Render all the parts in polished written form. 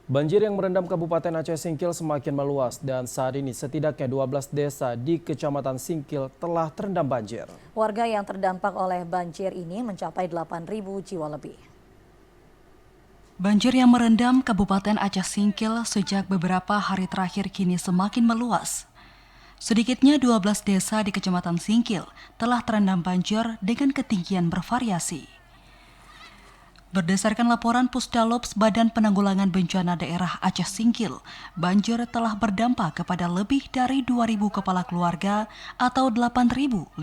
Banjir yang merendam Kabupaten Aceh Singkil semakin meluas dan saat ini setidaknya 12 desa di Kecamatan Singkil telah terendam banjir. Warga yang terdampak oleh banjir ini mencapai 8.000 jiwa lebih. Banjir yang merendam Kabupaten Aceh Singkil sejak beberapa hari terakhir kini semakin meluas. Sedikitnya 12 desa di Kecamatan Singkil telah terendam banjir dengan ketinggian bervariasi. Berdasarkan laporan Pusdalops Badan Penanggulangan Bencana Daerah Aceh Singkil, banjir telah berdampak kepada lebih dari 2.000 kepala keluarga atau 8.519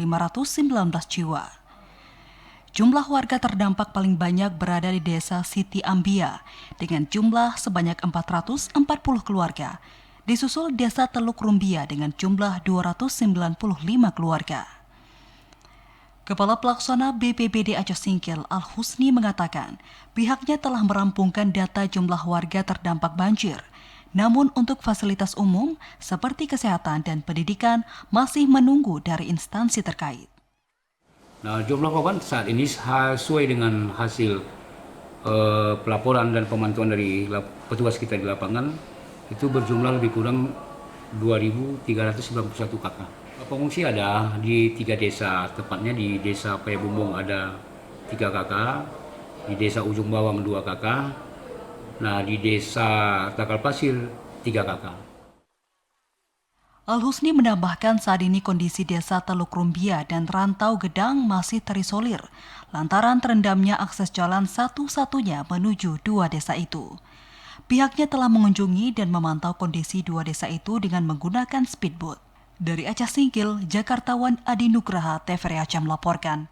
jiwa. Jumlah warga terdampak paling banyak berada di desa Siti Ambia dengan jumlah sebanyak 440 keluarga, disusul desa Teluk Rumbia dengan jumlah 295 keluarga. Kepala Pelaksana BPBD Aceh Singkil Al-Husni mengatakan pihaknya telah merampungkan data jumlah warga terdampak banjir. Namun untuk fasilitas umum seperti kesehatan dan pendidikan masih menunggu dari instansi terkait. Nah, jumlah korban saat ini sesuai dengan hasil pelaporan dan pemantauan dari petugas kita di lapangan itu berjumlah lebih kurang 2.391 kakak. Pengungsi ada di 3 desa, tepatnya di desa Payabumbung ada 3 kakak, di desa Ujung Bawang 2 kakak, nah di desa Takal Pasir 3 kakak. Al-Husni menambahkan saat ini kondisi desa Teluk Rumbia dan Rantau Gedang masih terisolir, lantaran terendamnya akses jalan satu-satunya menuju 2 desa itu. Pihaknya telah mengunjungi dan memantau kondisi 2 desa itu dengan menggunakan speedboat. Dari Aceh Singkil, Jakartawan Adi Nugraha, TVRI Aceh melaporkan.